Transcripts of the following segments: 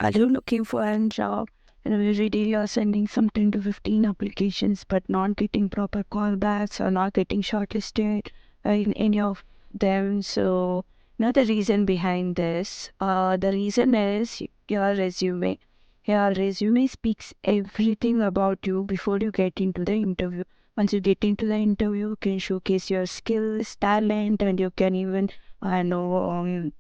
Are you looking for a job? Every day you're sending some 10 to 15 applications, but not getting proper callbacks or not getting shortlisted in any of them. So, the reason behind this. The reason is your resume. Your resume speaks everything about you before you get into the interview. Once you get into the interview, you can showcase your skills, talent, and you can even, I know,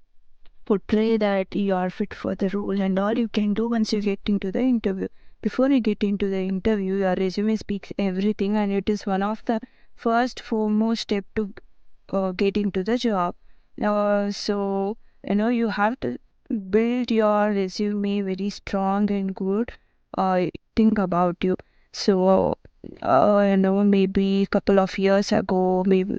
portray that you are fit for the role, and all you can do once you get into the interview. Before you get into the interview, your resume speaks everything, and it is one of the first foremost step to get into the job. So you have to build your resume very strong and good. Think about you. So maybe a couple of years ago, maybe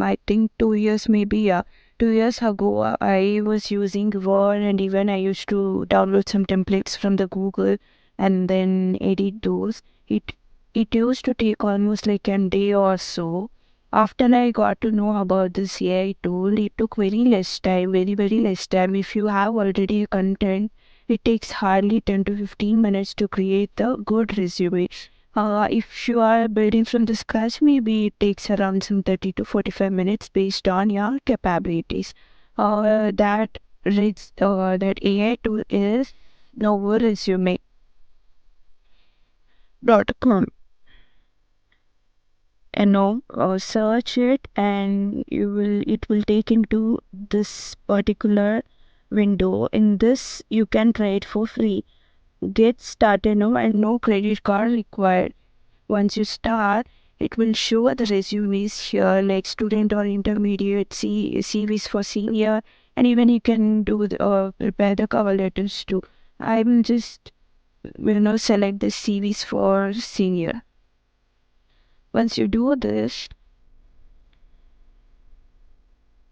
I think 2 years, maybe, yeah, 2 years ago, I was using Word, and even I used to download some templates from the Google and then edit those. It used to take almost like a day or so. After I got to know about this AI tool, it took very less time, very, very less time. If you have already content, it takes hardly 10 to 15 minutes to create the good resume. If you are building from the scratch, maybe it takes around some 30 to 45 minutes based on your capabilities. That AI tool is novoresume.com. Search it, and it will take into this particular window. In this, you can try it for free. Get started now, and no credit card required. Once you start, it will show the resumes here, like student or intermediate, CVs for senior, and even you can prepare the cover letters too. I will just select the CVs for senior. Once you do this,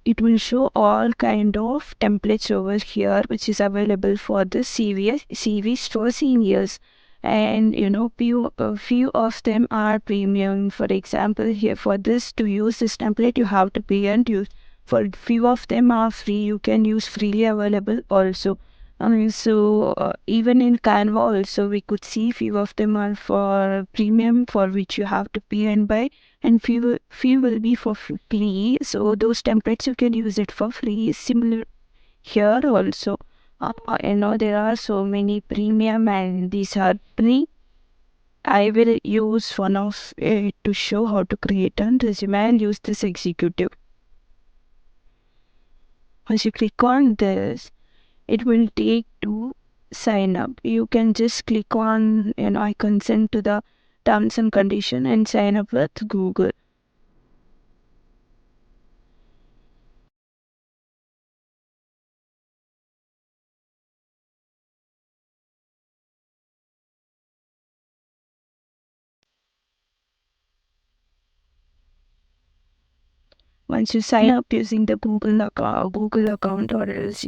it will show all kind of templates over here, which is available for the CVs for seniors. And few of them are premium. For example, here, for this, to use this template, you have to pay, and use. For few of them are free, you can use freely available also. Even in Canva also, we could see few of them are for premium, for which you have to pay and buy, and few will be for free. So those templates, you can use it for free. Similar here also. There are so many premium, and these are free. I will use one of it to show how to create a resume. I'll use this executive. Once you click on this, it will take to sign up. You can just click on, I consent to the terms and condition, and sign up with Google. Once you sign up using the Google account, or else,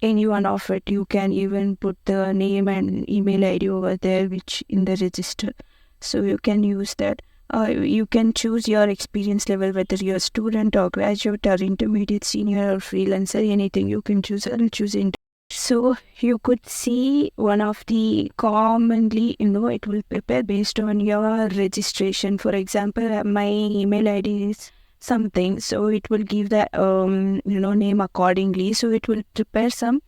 any one of it, you can even put the name and email ID over there, which in the register. So you can use that. You can choose your experience level, whether you're a student or graduate or intermediate, senior or freelancer, anything you can choose. I'll choose intermediate. So you could see one of the commonly, it will prepare based on your registration. For example, my email ID is something, so it will give the name accordingly. So it will prepare some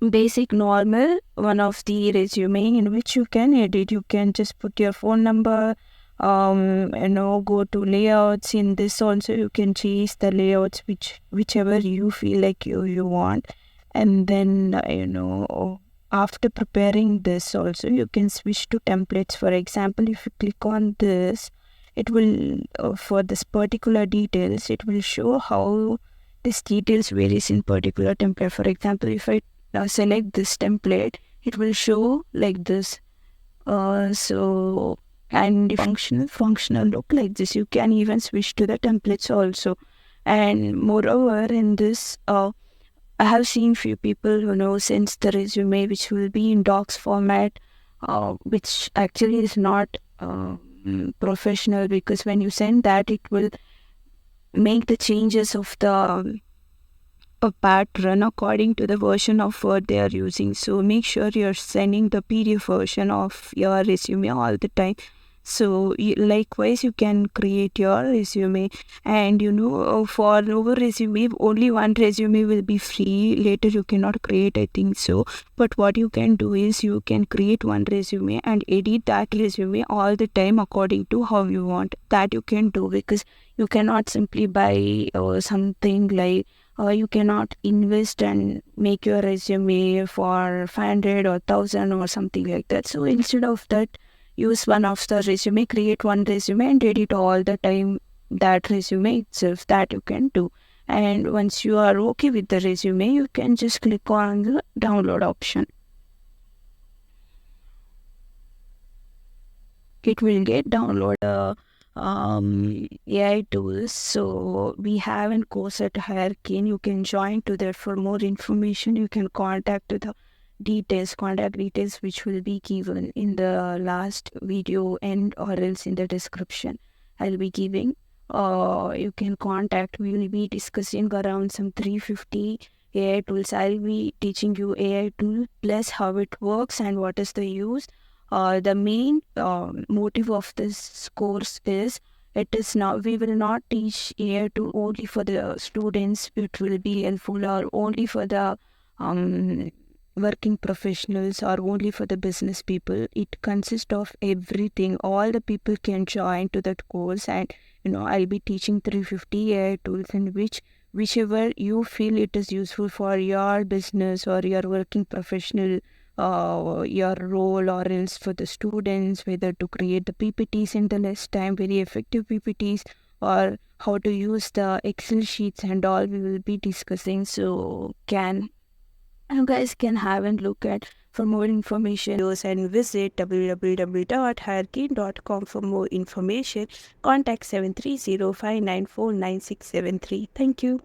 basic normal one of the resume, in which you can edit. You can just put your phone number, go to layouts. In this also, you can change the layouts whichever you feel like you want. And then after preparing this also, you can switch to templates. For example, if you click on this, it will for this particular details, it will show how this details varies in particular template. For example, if I select this template, it will show like this. And functional look like this. You can even switch to the templates also. And moreover, in this, I have seen few people sends the resume which will be in docs format, which actually is not professional, because when you send that, it will make the changes of the a pattern according to the version of Word they are using. So make sure you're sending the PDF version of your resume all the time. So likewise, you can create your resume, and for our resume, only one resume will be free. Later, you cannot create, I think so. But what you can do is you can create one resume and edit that resume all the time according to how you want. That you can do, because you cannot simply buy something like you cannot invest and make your resume for 500 or 1000 or something like that. So instead of that, use one of the resume, create one resume and edit all the time that resume itself. That you can do. And once you are okay with the resume, you can just click on the download option. It will get download AI tools. So we have a course at Hirekeen. You can join to that. For more information, you can contact the contact details, which will be given in the last video and or else in the description. I'll be giving. You can contact. We will be discussing around some 350 AI tools. I'll be teaching you AI tool plus how it works and what is the use. The main motive of this course is, it is now we will not teach AI tool only for the students. It will be helpful or only for the um, working professionals or only for the business people. It consists of everything. All the people can join to that course, and I'll be teaching 350 AI tools, in whichever you feel it is useful for your business or your working professional, your role, or else for the students, whether to create the PPTs in the less time, very effective PPTs, or how to use the Excel sheets and all, we will be discussing. So you guys can have a look at. For more information, and visit www.hirekeen.com. For more information, contact 730-594-9673. Thank you.